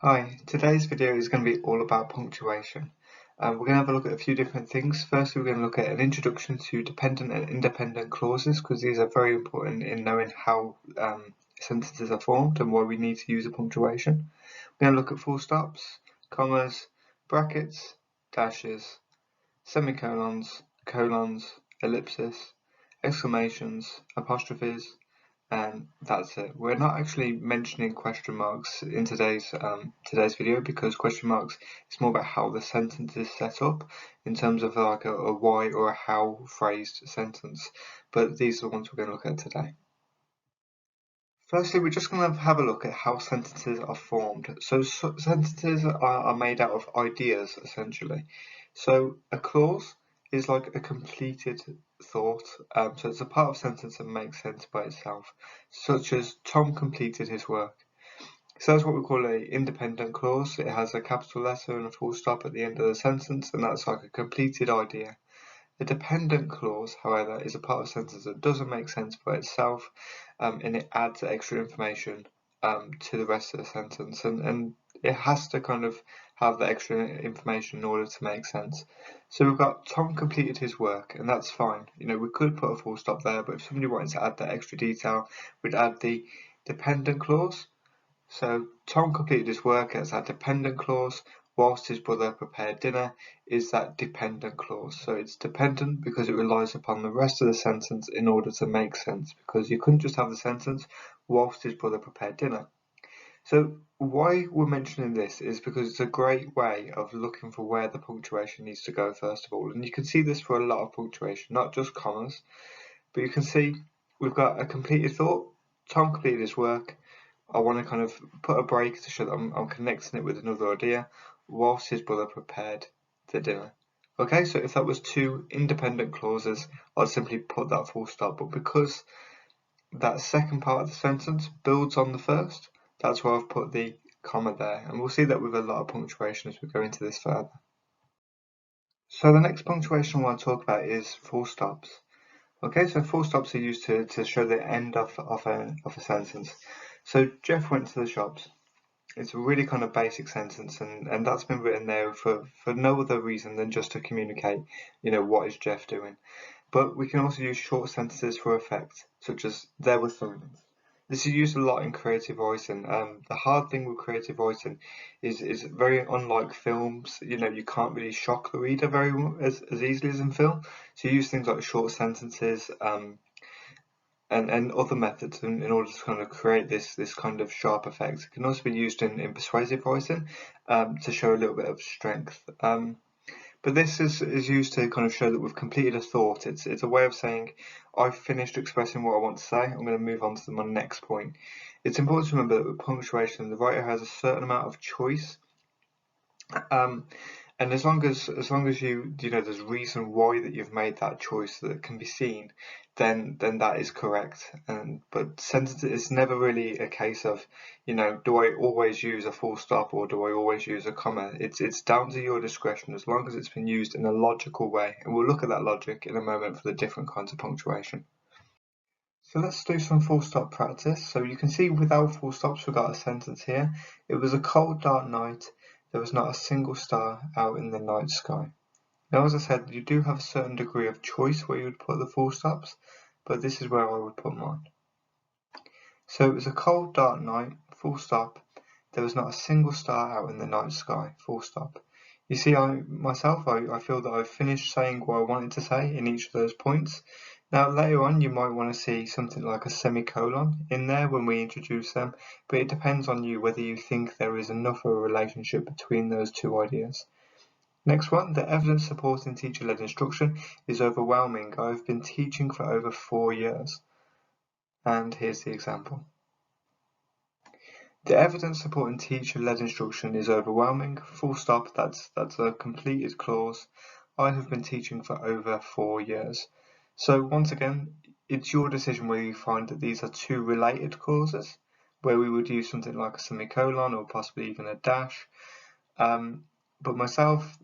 Hi, today's video is going to be all about punctuation. We're going to have a look at a few different things. Firstly, we're going to look at an introduction to dependent and independent clauses because these are very important in knowing how sentences are formed and why we need to use a punctuation. We're going to look at full stops, commas, brackets, dashes, semicolons, colons, ellipsis, exclamations, apostrophes, and that's it. We're not actually mentioning question marks in today's video because question marks is more about how the sentence is set up in terms of like a why or a how phrased sentence. But these are the ones we're going to look at today. Firstly, we're just going to have a look at how sentences are formed. So sentences are made out of ideas, essentially. So a clause is like a completed thought. So it's a part of a sentence that makes sense by itself, such as Tom completed his work. So that's what we call an independent clause. It has a capital letter and a full stop at the end of the sentence, and that's like a completed idea. A dependent clause, however, is a part of a sentence that doesn't make sense by itself, and it adds extra information to the rest of the sentence, and it has to kind of have the extra information in order to make sense. So we've got Tom completed his work, and that's fine. You know, we could put a full stop there, but if somebody wanted to add that extra detail, we'd add the dependent clause. So Tom completed his work as that dependent clause, whilst his brother prepared dinner is that dependent clause. So it's dependent because it relies upon the rest of the sentence in order to make sense, because you couldn't just have the sentence whilst his brother prepared dinner. So why we're mentioning this is because it's a great way of looking for where the punctuation needs to go first of all. And you can see this for a lot of punctuation, not just commas, but you can see we've got a completed thought. Tom completed his work. I want to kind of put a break to show that I'm connecting it with another idea whilst his brother prepared the dinner. Okay, so if that was two independent clauses, I'd simply put that full stop. But because that second part of the sentence builds on the first, that's why I've put the comma there. And we'll see that with a lot of punctuation as we go into this further. So the next punctuation I want to talk about is full stops. Okay, so full stops are used to show the end of a sentence. So Jeff went to the shops. It's a really kind of basic sentence, and that's been written there for no other reason than just to communicate, you know, what is Jeff doing. But we can also use short sentences for effect, such as there was silence. This is used a lot in creative writing. The hard thing with creative writing is very unlike films. You know, you can't really shock the reader as easily as in film. So you use things like short sentences, and other methods in order to kind of create this kind of sharp effect. It can also be used in persuasive writing to show a little bit of strength. But this is used to kind of show that we've completed a thought. It's a way of saying I've finished expressing what I want to say. I'm going to move on to my next point. It's important to remember that with punctuation, the writer has a certain amount of choice. And as long as you know there's reason why that you've made that choice that can be seen, then that is correct. But sentences, it's never really a case of, you know, do I always use a full stop or do I always use a comma? It's down to your discretion as long as it's been used in a logical way. And we'll look at that logic in a moment for the different kinds of punctuation. So let's do some full stop practice. So you can see without full stops we've got a sentence here. It was a cold dark night. There was not a single star out in the night sky. Now, as I said, you do have a certain degree of choice where you would put the full stops, but this is where I would put mine. So it was a cold dark night, full stop. There was not a single star out in the night sky, full stop. You see, I feel that I've finished saying what I wanted to say in each of those points. Now later on you might want to see something like a semicolon in there when we introduce them, but it depends on you whether you think there is enough of a relationship between those two ideas. Next one, the evidence supporting teacher-led instruction is overwhelming. I've been teaching for over 4 years. And here's the example. The evidence supporting teacher-led instruction is overwhelming. Full stop, that's a completed clause. I have been teaching for over 4 years. So once again, it's your decision whether you find that these are two related clauses, where we would use something like a semicolon or possibly even a dash. But myself,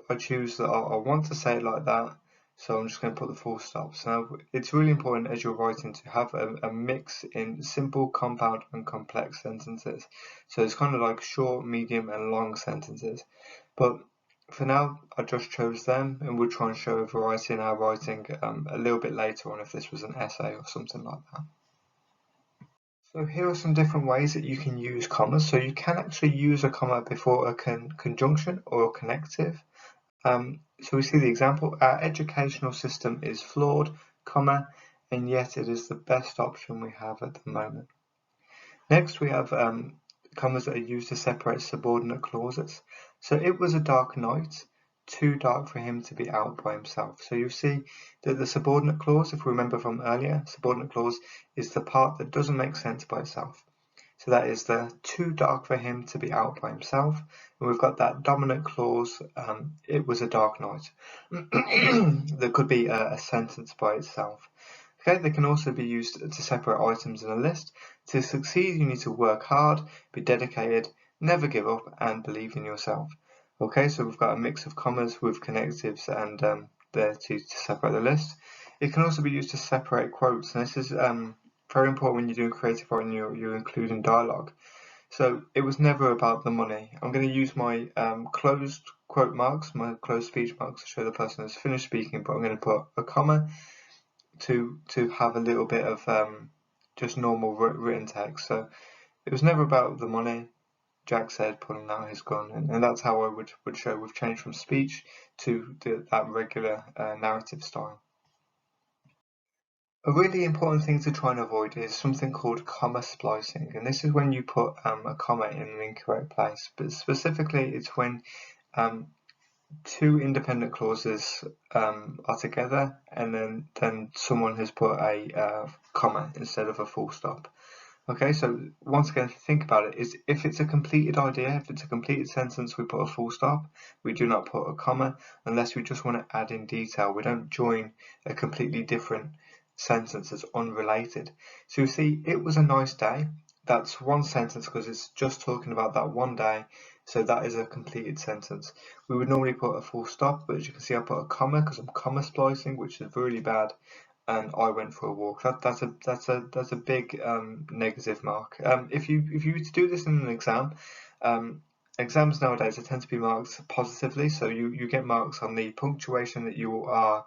I choose that I want to say it like that, So I'm just going to put the full stops. Now, it's really important as you're writing to have a mix in simple, compound, and complex sentences. So it's kind of like short, medium, and long sentences. But for now, I just chose them, and we'll try and show a variety in our writing a little bit later on if this was an essay or something like that. So here are some different ways that you can use commas. So you can actually use a comma before a conjunction or a connective. So we see the example, our educational system is flawed, comma, and yet it is the best option we have at the moment. Next we have commas that are used to separate subordinate clauses. So it was a dark night, too dark for him to be out by himself. So you see that the subordinate clause, if we remember from earlier, subordinate clause is the part that doesn't make sense by itself. So that is the too dark for him to be out by himself. And we've got that dominant clause, it was a dark night. That could be a sentence by itself. Okay, they can also be used to separate items in a list. To succeed, you need to work hard, be dedicated, never give up, and believe in yourself. Okay, so we've got a mix of commas with connectives and there to separate the list. It can also be used to separate quotes, and this is very important when you're doing creative writing, you're including dialogue. So it was never about the money. I'm going to use my closed quote marks, my closed speech marks to show the person has finished speaking, but I'm going to put a comma to have a little bit of just normal written text. So it was never about the money, Jack said, pulling out his gun, and that's how I would show we've changed from speech to that regular narrative style. A really important thing to try and avoid is something called comma splicing, and this is when you put a comma in an incorrect place, but specifically it's when two independent clauses are together and then someone has put a comma instead of a full stop. Okay, so once again, think about it, is if it's a completed idea, if it's a completed sentence, we put a full stop. We do not put a comma unless we just want to add in detail. We don't join a completely different sentence as unrelated. So you see, it was a nice day. That's one sentence because it's just talking about that one day. So that is a completed sentence. We would normally put a full stop, but as you can see, I put a comma because I'm comma splicing, which is really bad. And I went for a walk. That's a big negative mark. If you were to do this in an exam, exams nowadays tend to be marked positively. So you get marks on the punctuation that you are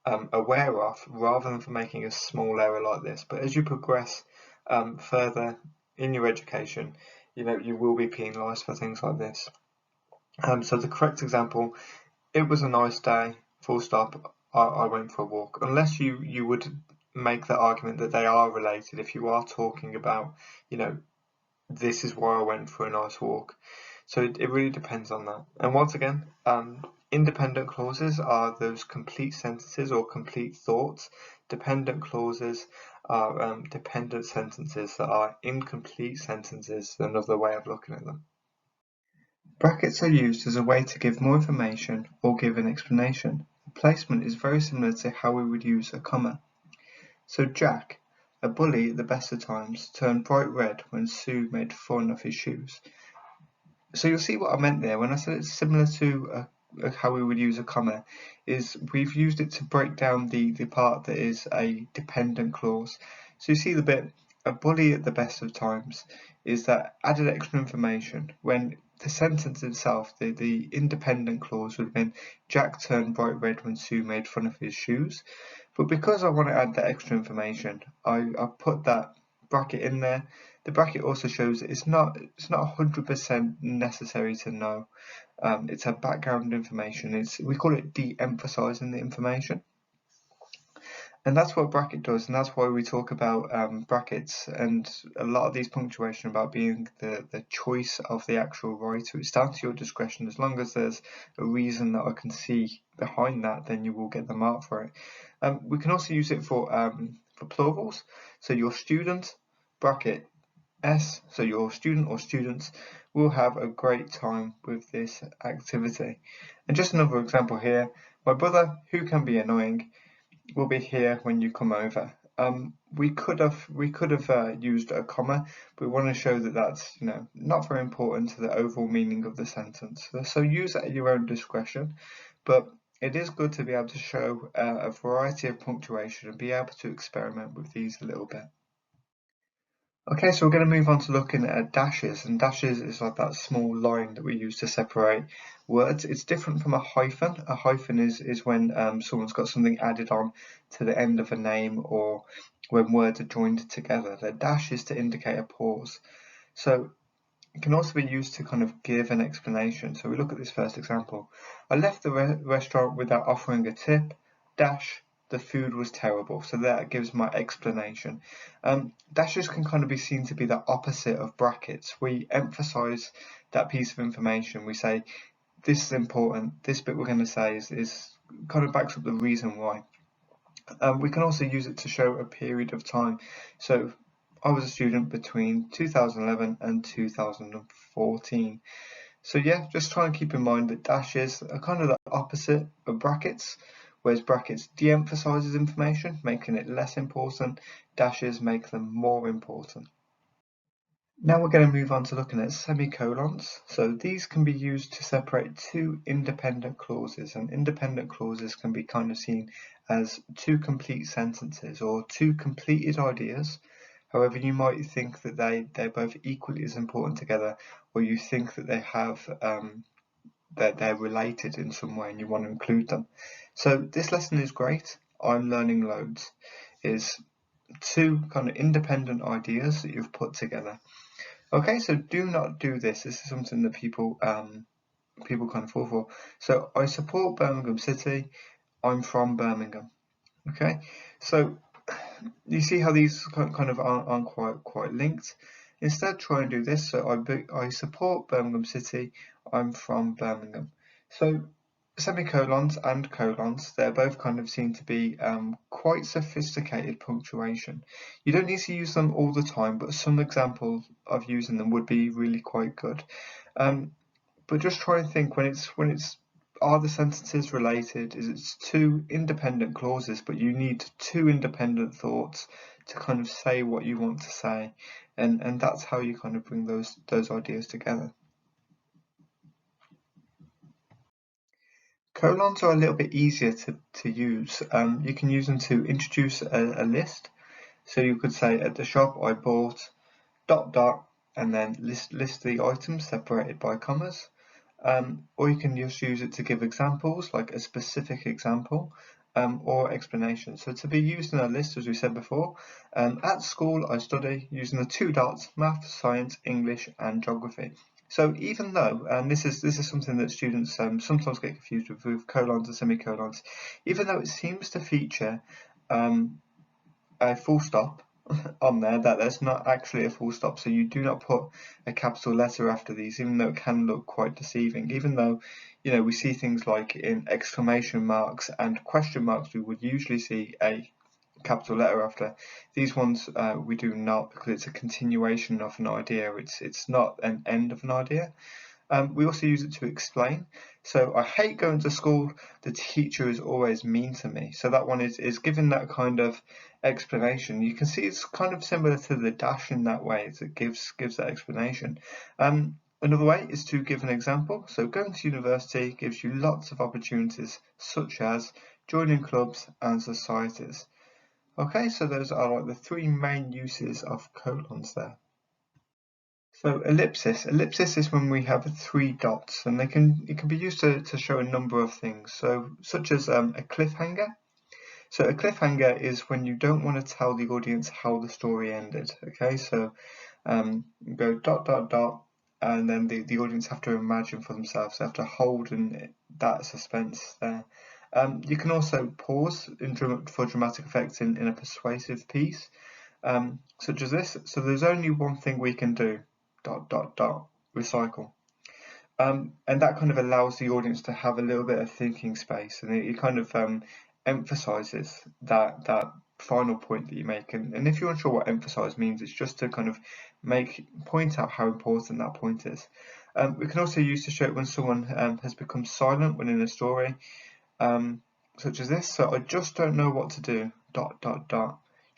aware of, rather than for making a small error like this. But as you progress further in your education, you will be penalised for things like this. So the correct example: it was a nice day. Full stop. I went for a walk. Unless you would make the argument that they are related. If you are talking about, this is why I went for a nice walk. So it really depends on that. And once again, independent clauses are those complete sentences or complete thoughts. Dependent clauses are dependent sentences that are incomplete sentences, another way of looking at them. Brackets are used as a way to give more information or give an explanation. The placement is very similar to how we would use a comma. So Jack, a bully at the best of times, turned bright red when Sue made fun of his shoes. So you'll see what I meant there when I said it's similar to how we would use a comma, is we've used it to break down the part that is a dependent clause. So you see the bit, a bully at the best of times, is that added extra information when the sentence itself, the independent clause would have been Jack turned bright red when Sue made fun of his shoes. But because I want to add that extra information, I put that bracket in there. The bracket also shows that it's not 100% necessary to know. It's a background information. We call it de-emphasizing the information. And that's what bracket does, and that's why we talk about brackets and a lot of these punctuation about being the choice of the actual writer. It's down to your discretion. As long as there's a reason that I can see behind that, then you will get the mark for it. We can also use it for plurals. So your student, bracket S, so your student or students will have a great time with this activity. And just another example here, my brother, who can be annoying, will be here when you come over. We could have used a comma, but we want to show that that's not very important to the overall meaning of the sentence. So use it at your own discretion. But it is good to be able to show a variety of punctuation and be able to experiment with these a little bit. Okay, so we're going to move on to looking at dashes, and dashes is like that small line that we use to separate words. It's different from a hyphen. A hyphen is when someone's got something added on to the end of a name or when words are joined together. The dash is to indicate a pause. So it can also be used to kind of give an explanation. So we look at this first example. I left the restaurant without offering a tip, dash, the food was terrible. So that gives my explanation. Dashes can kind of be seen to be the opposite of brackets. We emphasize that piece of information. We say, this is important. This bit we're going to say is kind of backs up the reason why. We can also use it to show a period of time. So I was a student between 2011 and 2014. So yeah, just try and keep in mind that dashes are kind of the opposite of brackets, whereas brackets de-emphasises information, making it less important. Dashes make them more important. Now we're going to move on to looking at semicolons. So these can be used to separate two independent clauses, and independent clauses can be kind of seen as two complete sentences or two completed ideas. However, you might think that they're both equally as important together, or you think that they have that they're related in some way and you want to include them. So this lesson is great. I'm learning loads. Is two kind of independent ideas that you've put together. Okay, so do not do this. This is something that people kind of fall for. So I support Birmingham City. I'm from Birmingham. Okay, so you see how these kind of aren't quite linked. Instead, try and do this. So I support Birmingham City. I'm from Birmingham. So semicolons and colons, they're both kind of seen to be quite sophisticated punctuation. You don't need to use them all the time, but some examples of using them would be really quite good. But just try and think when it's are the sentences related? Is it two independent clauses, but you need two independent thoughts to kind of say what you want to say, and that's how you kind of bring those ideas together. Colons are a little bit easier to use. You can use them to introduce a list. So you could say at the shop I bought ... and then list the items separated by commas. Or you can just use it to give examples, like a specific example, or explanation. So to be used in a list, as we said before, at school I study using the two dots, math, science, English and geography. So even though, and this is something that students sometimes get confused with colons and semicolons, even though it seems to feature a full stop on there, that there's not actually a full stop, so you do not put a capital letter after these, even though it can look quite deceiving. Even though, you know, we see things like in exclamation marks and question marks, we would usually see a capital letter after. These ones we do not, because it's a continuation of an idea. It's not an end of an idea. We also use it to explain. So I hate going to school. The teacher is always mean to me. So that one is given that kind of explanation. You can see it's kind of similar to the dash in that way. It gives that explanation. Another way is to give an example. So going to university gives you lots of opportunities, such as joining clubs and societies. Okay, so those are like the three main uses of colons there. So ellipsis is when we have three dots, and it can be used to show a number of things. So such as a cliffhanger. So a cliffhanger is when you don't want to tell the audience how the story ended. Okay, so go ... and then the audience have to imagine for themselves. They have to hold in that suspense there. You can also pause for dramatic effect in a persuasive piece, such as this. So there's only one thing we can do ... recycle. And that kind of allows the audience to have a little bit of thinking space, and it kind of emphasizes that final point that you make. And if you're unsure what emphasize means, it's just to kind of point out how important that point is. We can also use to show it when someone has become silent when in a story, such as this. So I just don't know what to do ...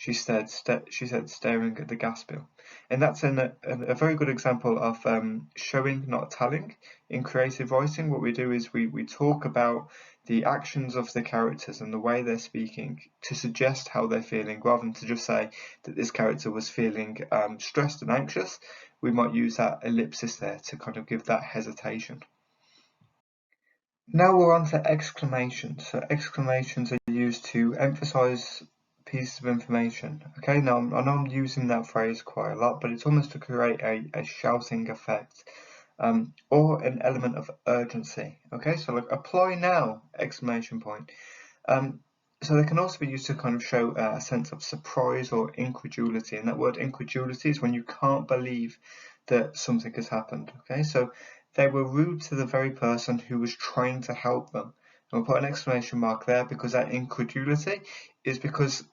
she said, staring at the gas bill. And that's a very good example of showing, not telling. In creative writing, what we do is we talk about the actions of the characters and the way they're speaking to suggest how they're feeling, rather than to just say that this character was feeling stressed and anxious. We might use that ellipsis there to kind of give that hesitation. Now we're on to exclamations. So exclamations are used to emphasize pieces of information. Okay, now I know I'm using that phrase quite a lot, but it's almost to create a shouting effect or an element of urgency. Okay, so like apply now, exclamation point. So they can also be used to kind of show a sense of surprise or incredulity. And that word incredulity is when you can't believe that something has happened. Okay, so they were rude to the very person who was trying to help them. And we'll put an exclamation mark there because that incredulity is because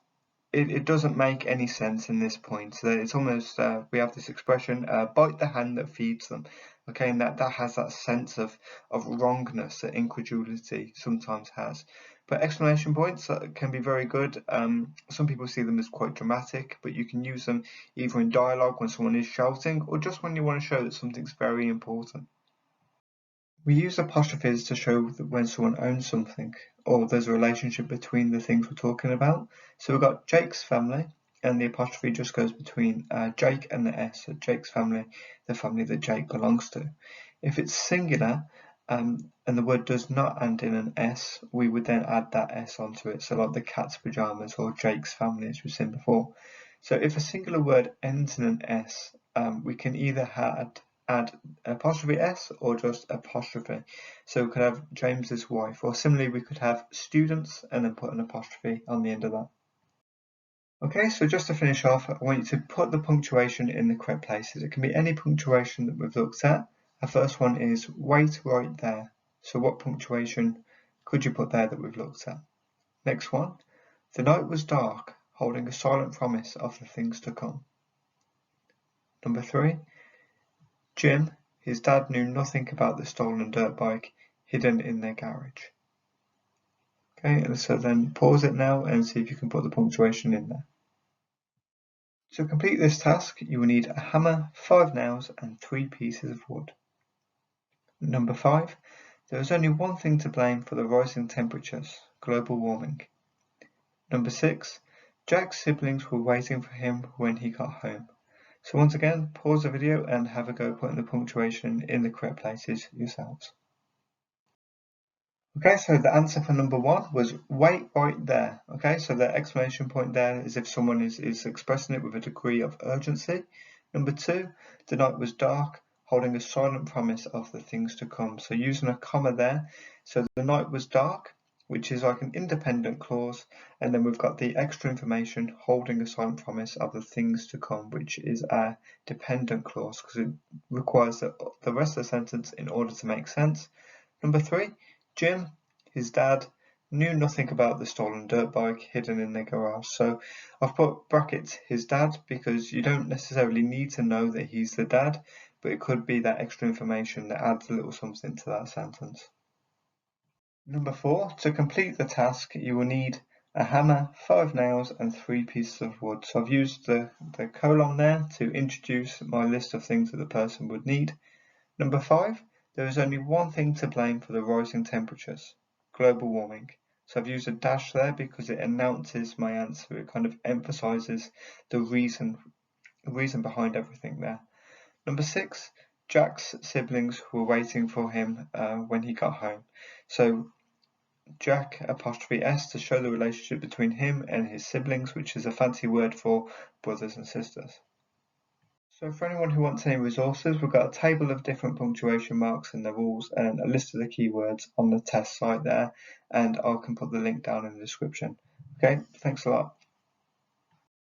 it doesn't make any sense in this point. So it's almost, we have this expression, bite the hand that feeds them. Okay, and that has that sense of wrongness that incredulity sometimes has. But exclamation points can be very good. Some people see them as quite dramatic, but you can use them either in dialogue when someone is shouting or just when you want to show that something's very important. We use apostrophes to show that when someone owns something or there's a relationship between the things we're talking about. So we've got Jake's family, and the apostrophe just goes between Jake and the S. So Jake's family, the family that Jake belongs to. If it's singular and the word does not end in an S, we would then add that S onto it. So like the cat's pajamas or Jake's family, as we've seen before. So if a singular word ends in an S, we can either add apostrophe S or just apostrophe. So we could have James's wife, or similarly we could have students and then put an apostrophe on the end of that. Okay, so just to finish off, I want you to put the punctuation in the correct places. It can be any punctuation that we've looked at. Our first one is wait right there. So what punctuation could you put there that we've looked at? Next one, the night was dark, holding a silent promise of the things to come. Number 3, Jim, his dad knew nothing about the stolen dirt bike hidden in their garage. Okay, and so then pause it now and see if you can put the punctuation in there. To complete this task, you will need a hammer, 5 nails and 3 pieces of wood. Number 5, there is only one thing to blame for the rising temperatures, global warming. Number 6, Jack's siblings were waiting for him when he got home. So once again, pause the video and have a go putting the punctuation in the correct places yourselves. Okay, so the answer for number 1 was wait right there. Okay, so the exclamation point there is if someone is expressing it with a degree of urgency. Number 2, the night was dark, holding a silent promise of the things to come. So using a comma there, so the night was dark, which is like an independent clause, and then we've got the extra information holding a silent promise of the things to come, which is a dependent clause because it requires the rest of the sentence in order to make sense. Number 3, Jim, his dad, knew nothing about the stolen dirt bike hidden in their garage. So I've put brackets his dad because you don't necessarily need to know that he's the dad, but it could be that extra information that adds a little something to that sentence. Number 4, to complete the task, you will need a hammer, 5 nails and 3 pieces of wood. So I've used the colon there to introduce my list of things that the person would need. Number 5, there is only one thing to blame for the rising temperatures, global warming. So I've used a dash there because it announces my answer. It kind of emphasizes the reason behind everything there. Number 6, Jack's siblings were waiting for him when he got home. So Jack apostrophe S to show the relationship between him and his siblings, which is a fancy word for brothers and sisters. So for anyone who wants any resources, we've got a table of different punctuation marks and their rules and a list of the keywords on the test site there, and I can put the link down in the description. Okay, thanks a lot.